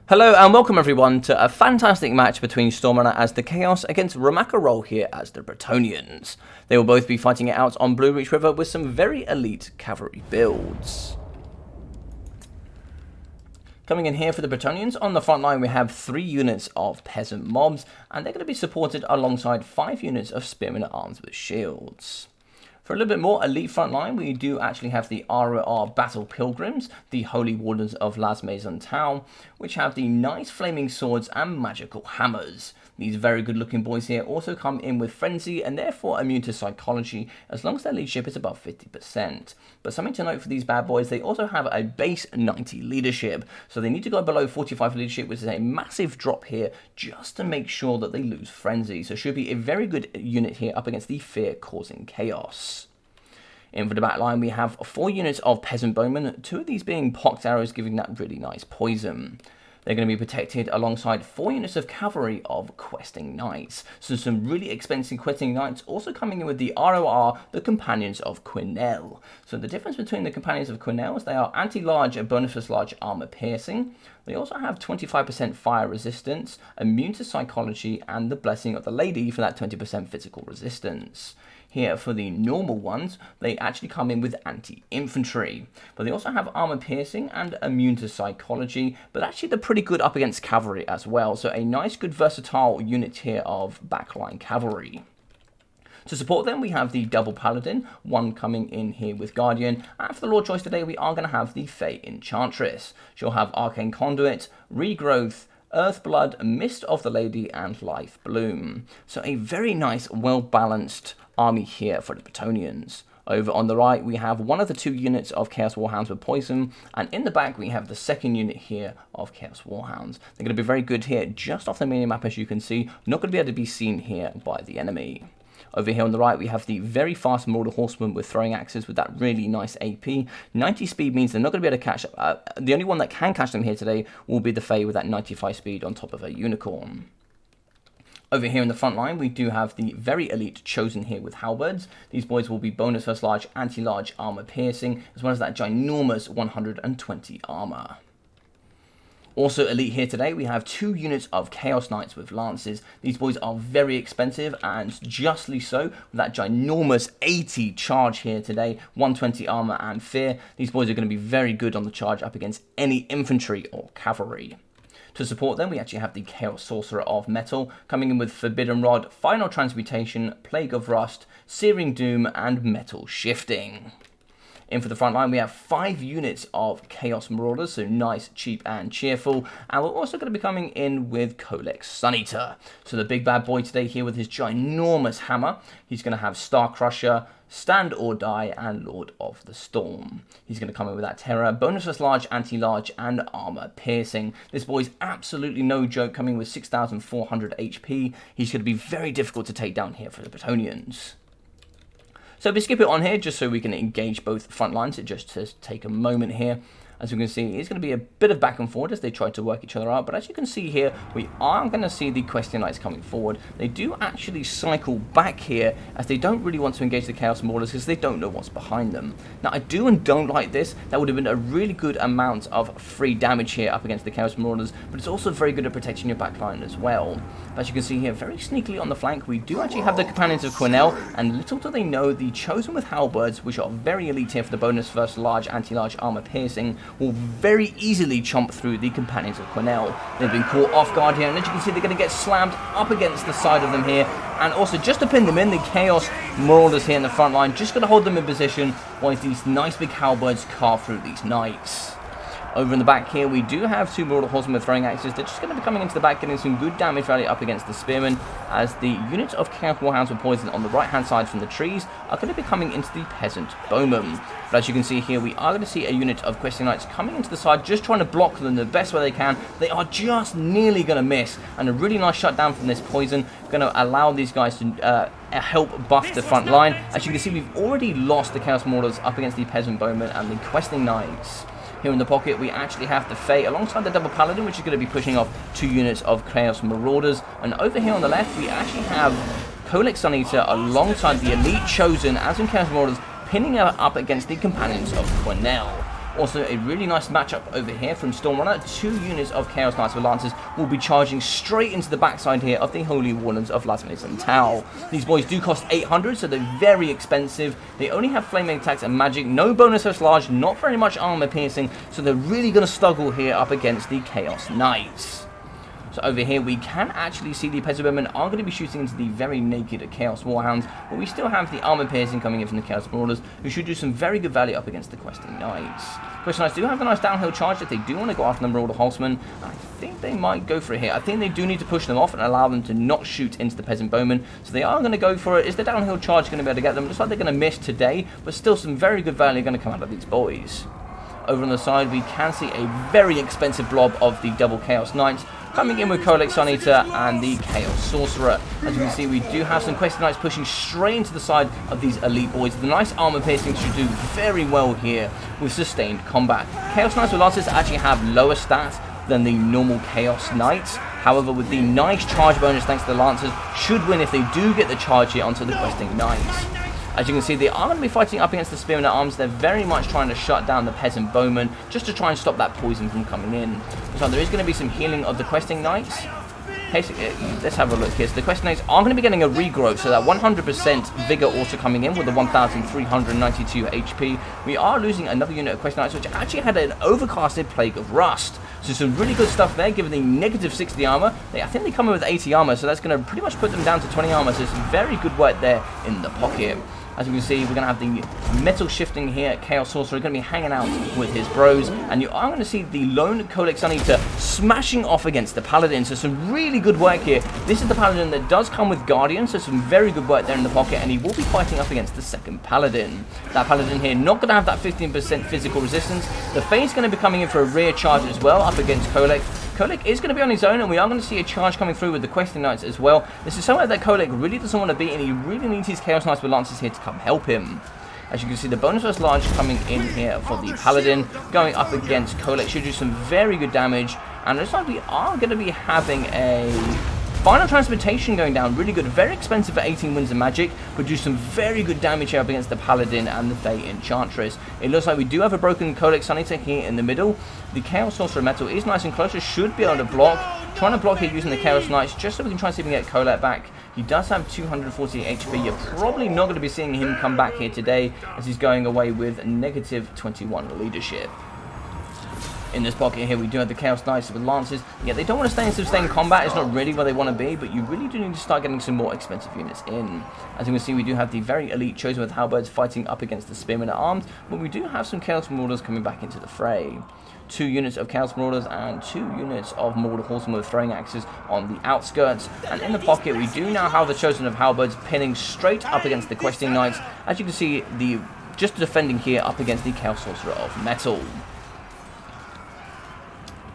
Hello and welcome everyone to a fantastic match between Storm Runner as the Chaos against Romakarol here as the Bretonnians. They will both be fighting it out on Blue Ridge River with some very elite cavalry builds. Coming in here for the Bretonnians, on the front line we have 3 units of peasant mobs, and they're going to be supported alongside 5 units of spearmen armed with shields. For a little bit more elite front line, we do actually have the ROR Battle Pilgrims, the Holy Wardens of Las Maisons Town, which have the nice flaming swords and magical hammers. These very good looking boys here also come in with Frenzy and therefore immune to psychology as long as their leadership is above 50%. But something to note for these bad boys, they also have a base 90 leadership, so they need to go below 45 leadership, which is a massive drop here just to make sure that they lose Frenzy. So it should be a very good unit here up against the fear causing chaos. In for the back line, we have 4 units of peasant bowmen, 2 of these being pocked arrows, giving that really nice poison. They're going to be protected alongside 4 units of cavalry of questing knights. So some really expensive questing knights also coming in with the ROR, the Companions of Quinnell. So the difference between the Companions of Quinnell is they are anti-large and bonus plus large armor piercing. They also have 25% fire resistance, immune to psychology, and the blessing of the lady for that 20% physical resistance. Here for the normal ones, they actually come in with anti-infantry, but they also have armor piercing and immune to psychology, but actually they're pretty good up against cavalry as well, so a nice good versatile unit here of backline cavalry. To support them, we have the double paladin, one coming in here with guardian, and for the lord choice today we are going to have the Fey Enchantress. She'll have arcane conduit, regrowth, Earthblood, Mist of the Lady, and Life Bloom. So a very nice, well-balanced army here for the Bretonnians. Over on the right, we have one of the 2 units of Chaos Warhounds with Poison, and in the back, we have the 2nd unit here of Chaos Warhounds. They're going to be very good here, just off the minimap, as you can see, not going to be able to be seen here by the enemy. Over here on the right, we have the very fast Marauder Horsemen with throwing axes with that really nice AP. 90 speed means they're not going to be able to catch. The only one that can catch them here today will be the Fey with that 95 speed on top of a Unicorn. Over here in the front line, we do have the very elite Chosen here with halberds. These boys will be bonus first large, anti-large armor piercing, as well as that ginormous 120 armor. Also elite here today, we have 2 units of Chaos Knights with lances. These boys are very expensive, and justly so, with that ginormous 80 charge here today, 120 armor and fear. These boys are going to be very good on the charge up against any infantry or cavalry. To support them, we actually have the Chaos Sorcerer of Metal, coming in with Forbidden Rod, Final Transmutation, Plague of Rust, Searing Doom, and Metal Shifting. In for the front line, we have 5 units of Chaos Marauders, so nice, cheap, and cheerful. And we're also going to be coming in with Colex Suneater. So the big bad boy today here with his ginormous hammer. He's going to have Star Crusher, Stand or Die, and Lord of the Storm. He's going to come in with that Terror, bonus plus large, anti-large, and armor piercing. This boy's absolutely no joke, coming with 6,400 HP. He's going to be very difficult to take down here for the Bretonnians. So we skip it on here just so we can engage both front lines. It just to take a moment here. As you can see, it's going to be a bit of back and forward as they try to work each other out. But as you can see here, we are going to see the Question Knights coming forward. They do actually cycle back here as they don't really want to engage the Chaos Marauders because they don't know what's behind them. Now, I do and don't like this. That would have been a really good amount of free damage here up against the Chaos Marauders. But it's also very good at protecting your backline as well. But as you can see here, very sneakily on the flank, we do actually have the Companions of Quinnell. And little do they know, the Chosen with Halberds, which are very elite here for the bonus first large, anti-large armor piercing, will very easily chomp through the Companions of Quinnell. They've been caught off guard here, and as you can see, they're going to get slammed up against the side of them here. And also, just to pin them in, the Chaos Marauders here in the front line, just going to hold them in position while these nice big halberds carve through these knights. Over in the back here, we do have 2 Marauder Horsemen with throwing axes. They're just going to be coming into the back, getting some good damage value up against the Spearmen, as the units of Chaos Warhounds with Poison on the right-hand side from the trees are going to be coming into the Peasant Bowmen. But as you can see here, we are going to see a unit of Question Knights coming into the side, just trying to block them the best way they can. They are just nearly going to miss, and a really nice shutdown from this Poison, going to allow these guys to help buff the front line. As you can see, we've already lost the Chaos Marauders up against the Peasant Bowmen and the Questing Knights. Here in the pocket, we actually have the Fey alongside the Double Paladin, which is going to be pushing off 2 units of Chaos Marauders. And over here on the left, we actually have Colex Suneater alongside the Elite Chosen, as in Chaos Marauders, pinning her up against the Companions of Quinnell. Also, a really nice matchup over here from Storm Runner. 2 units of Chaos Knights with Lancers will be charging straight into the backside here of the Holy Wardens of Lasmanis and Tau. These boys do cost 800, so they're very expensive. They only have flaming attacks and magic, no bonus as large, not very much armor piercing, so they're really going to struggle here up against the Chaos Knights. So over here we can actually see the Peasant Bowmen are going to be shooting into the very naked Chaos Warhounds, but we still have the armor piercing coming in from the Chaos Marauders, who should do some very good value up against the Questing Knights. Questing Knights do have a nice downhill charge if they do want to go after the Marauder Horsemen. I think they might go for it here. I think they do need to push them off and allow them to not shoot into the Peasant Bowmen, so they are going to go for it. Is the downhill charge going to be able to get them? Looks like they're going to miss today, but still some very good value going to come out of these boys. Over on the side, we can see a very expensive blob of the double Chaos Knights coming in with Codex Sun Eater and the Chaos Sorcerer. As you can see, we do have some Questing Knights pushing straight into the side of these elite boys. The nice armor piercing should do very well here with sustained combat. Chaos Knights with Lancers actually have lower stats than the normal Chaos Knights. However, with the nice charge bonus thanks to the Lancers, should win if they do get the charge here onto the Questing Knights. As you can see, they are going to be fighting up against the Spearmen at Arms. They're very much trying to shut down the Peasant Bowmen just to try and stop that poison from coming in. So there is going to be some healing of the Questing Knights. Let's have a look here. So the Questing Knights are going to be getting a regrowth, so that 100% Vigor also coming in with the 1,392 HP. We are losing another unit of Questing Knights, which actually had an overcasted Plague of Rust. So some really good stuff there, given the negative 60 armor. I think they come in with 80 armor, so that's going to pretty much put them down to 20 armor. So some very good work there in the pocket. As you can see, we're going to have the metal shifting here. Chaos Sorcerer going to be hanging out with his bros. And you are going to see the lone Codex Sun Eater smashing off against the Paladin. So some really good work here. This is the Paladin that does come with Guardian. So some very good work there in the pocket. And he will be fighting up against the second Paladin. That Paladin here not going to have that 15% physical resistance. The Fae's going to be coming in for a rear charge as well up against Kolek. Kolek is going to be on his own, and we are going to see a charge coming through with the Questing Knights as well. This is somewhere that Kolek really doesn't want to be, and he really needs his Chaos Knights with Lancers here to come help him. As you can see, the bonus was large coming in here for the Paladin, going up against Kolek. Should do some very good damage, and it looks like we are going to be having a Final Transmutation going down, really good, very expensive for 18 Winds of Magic, but do some very good damage here up against the Paladin and the Fae Enchantress. It looks like we do have a broken Codex Sun Eater here in the middle. The Chaos Sorcerer Metal is nice and close, should be able to block. Trying to block here using the Chaos Knights, just so we can try and see if we can get Colette back. He does have 240 HP. You're probably not going to be seeing him come back here today, as he's going away with negative 21 leadership. In this pocket here, we do have the Chaos Knights with Lancers. Yeah, they don't want to stay in sustained combat. It's not really where they want to be, but you really do need to start getting some more expensive units in. As you can see, we do have the very elite Chosen with Halberds fighting up against the Spearmen at Arms, but we do have some Chaos Marauders coming back into the fray. 2 units of Chaos Marauders and 2 units of Marauder Horsemen with throwing axes on the outskirts. And in the pocket, we do now have the Chosen of Halberds pinning straight up against the Questing Knights. As you can see, just defending here up against the Chaos Sorcerer of Metal.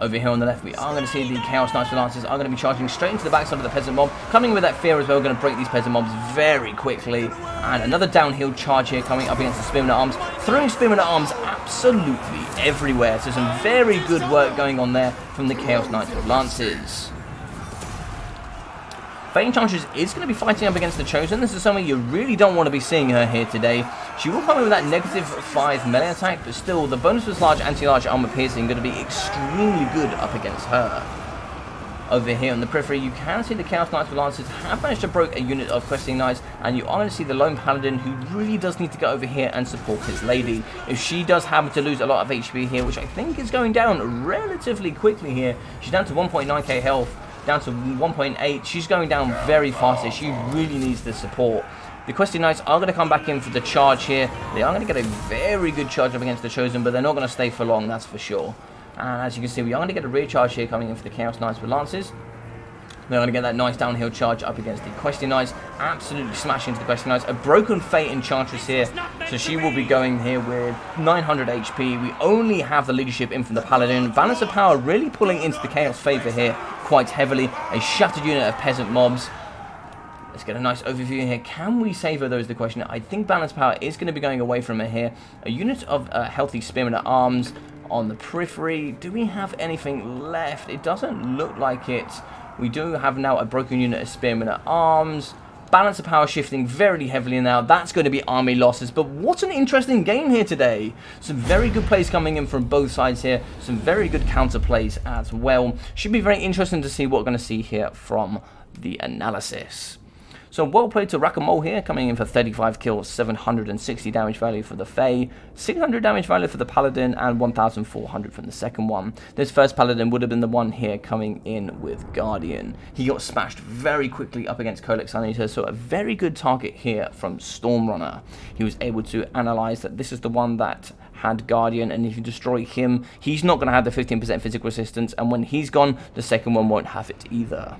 Over here on the left, we are going to see the Chaos Knights with Lancers are going to be charging straight into the backside of the Peasant Mob, coming with that fear as well, going to break these Peasant Mobs very quickly. And another downhill charge here coming up against the Spearmen at Arms, throwing Spearmen at Arms absolutely everywhere. So some very good work going on there from the Chaos Knights with Lancers. Fae Enchantress is going to be fighting up against the Chosen. This is something you really don't want to be seeing her here today. She will come in with that negative 5 melee attack, but still, the bonus was large anti-large armor piercing, going to be extremely good up against her. Over here on the periphery, you can see the Chaos Knights with Lancers have managed to break a unit of Questing Knights, and you are going to see the lone Paladin, who really does need to go over here and support his lady. If she does happen to lose a lot of HP here, which I think is going down relatively quickly here, she's down to 1.9k health. Down to 1.8. She's going down very fast here. She really needs the support. The Questing Knights are going to come back in for the charge here. They are going to get a very good charge up against the Chosen, but they're not going to stay for long, that's for sure. And as you can see, we are going to get a rear charge here coming in for the Chaos Knights with Lancers. They're going to get that nice downhill charge up against the Questing Knights. Absolutely smash into the Questing Knights. A broken Fate Enchantress here. So she will be going here with 900 HP. We only have the leadership in from the Paladin. Balance of Power really pulling into the Chaos favor here quite heavily. A shattered unit of Peasant Mobs. Let's get a nice overview here. Can we save her, though, is the question. I think Balance Power is going to be going away from her here. A unit of healthy Spearmen at Arms on the periphery. Do we have anything left? It doesn't look like it. We do have now a broken unit of Spearmen at Arms. Balance of power shifting very heavily now. That's going to be army losses. But what an interesting game here today. Some very good plays coming in from both sides here. Some very good counter plays as well. Should be very interesting to see what we're going to see here from the analysis. So well played to Romakarol here, coming in for 35 kills, 760 damage value for the Fae, 600 damage value for the Paladin, and 1,400 from the second one. This first Paladin would have been the one here coming in with Guardian. He got smashed very quickly up against Codex Sanitar, so a very good target here from Storm Runner. He was able to analyze that this is the one that had Guardian, and if you destroy him, he's not going to have the 15% physical resistance, and when he's gone, the second one won't have it either.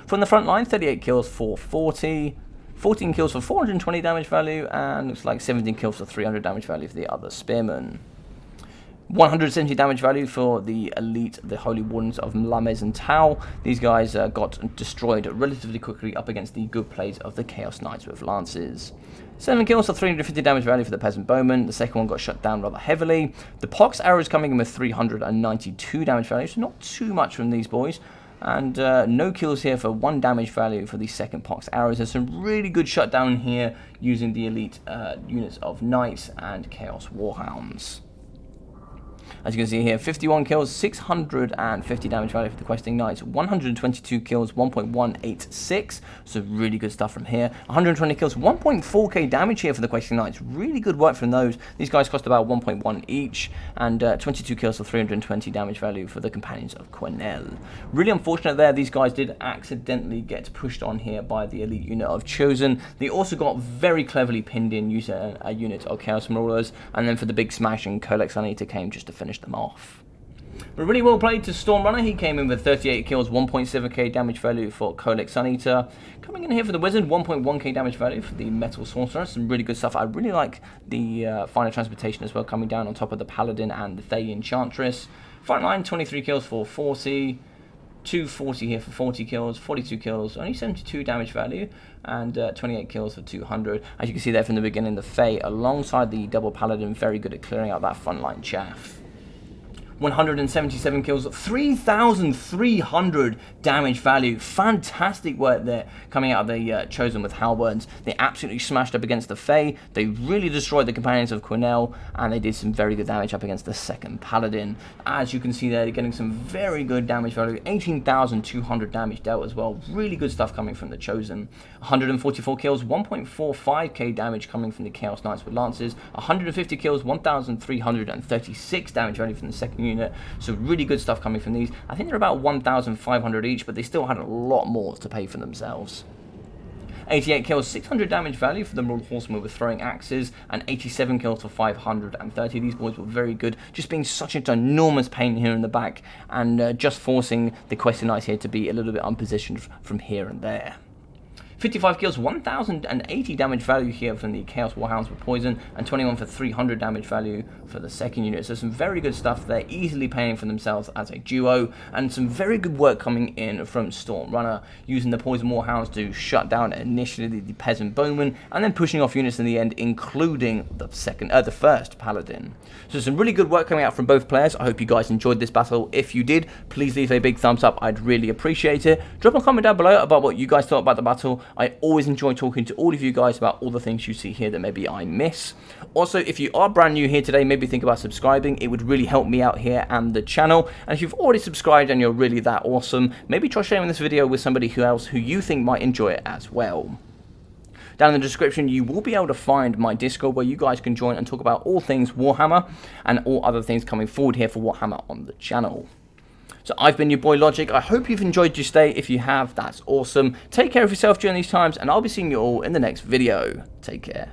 From the front line, 38 kills for 40, 14 kills for 420 damage value, and looks like 17 kills for 300 damage value for the other Spearman. 170 damage value for the Elite, the Holy Wardens of Mlames and Tau. These guys got destroyed relatively quickly up against the good plays of the Chaos Knights with Lances. 7 kills for 350 damage value for the Peasant Bowman. The second one got shut down rather heavily. The Pox Arrows coming in with 392 damage value, so not too much from these boys. And no kills here for 1 damage value for the second Pox Arrows. There's some really good shutdown here using the elite units of Knights and Chaos Warhounds. As you can see here, 51 kills, 650 damage value for the Questing Knights, 122 kills, 1.186, so really good stuff from here. 120 kills, 1.4k damage here for the Questing Knights, really good work from those. These guys cost about 1.1 each, and 22 kills for 320 damage value for the Companions of Quenelle. Really unfortunate there, these guys did accidentally get pushed on here by the elite unit of Chosen. They also got very cleverly pinned in using a unit of Chaos Marauders, and then for the big smash, and Codex Sanitar came just to finish them off. But really well played to Storm Runner. He came in with 38 kills, 1.7k damage value for Codex Sanitar. Coming in here for the Wizard, 1.1k damage value for the Metal Sorcerer. Some really good stuff. I really like the Final Transportation as well, coming down on top of the Paladin and the Thay Enchantress. Frontline, 23 kills for 40. 240 here for 40 kills, 42 kills, only 72 damage value, and 28 kills for 200. As you can see there from the beginning, the Fae alongside the double Paladin, very good at clearing out that frontline chaff. 177 kills, 3,300 damage value. Fantastic work there coming out of the Chosen with Halberds. They absolutely smashed up against the Fae. They really destroyed the Companions of Quenelle, and they did some very good damage up against the second Paladin. As you can see there, they're getting some very good damage value. 18,200 damage dealt as well. Really good stuff coming from the Chosen. 144 kills, 1.45k damage coming from the Chaos Knights with Lances. 150 kills, 1,336 damage value from the second unit, so really good stuff coming from these. I think they're about 1,500 each, but they still had a lot more to pay for themselves. 88 kills, 600 damage value for the Royal Horsemen with throwing axes, and 87 kills for 530. These boys were very good, just being such an enormous pain here in the back, and just forcing the Questing Knights here to be a little bit unpositioned from here and there. 55 kills, 1,080 damage value here from the Chaos Warhounds with Poison, and 21 for 300 damage value for the second unit. So some very good stuff there, easily paying for themselves as a duo, and some very good work coming in from Storm Runner, using the Poison Warhounds to shut down initially the Peasant Bowman, and then pushing off units in the end, including the first Paladin. So some really good work coming out from both players. I hope you guys enjoyed this battle. If you did, please leave a big thumbs up. I'd really appreciate it. Drop a comment down below about what you guys thought about the battle. I always enjoy talking to all of you guys about all the things you see here that maybe I miss. Also, if you are brand new here today, maybe think about subscribing. It would really help me out here and the channel. And if you've already subscribed and you're really that awesome, maybe try sharing this video with somebody else who you think might enjoy it as well. Down in the description, you will be able to find my Discord where you guys can join and talk about all things Warhammer and all other things coming forward here for Warhammer on the channel. So I've been your boy Logic. I hope you've enjoyed your stay. If you have, that's awesome. Take care of yourself during these times, and I'll be seeing you all in the next video. Take care.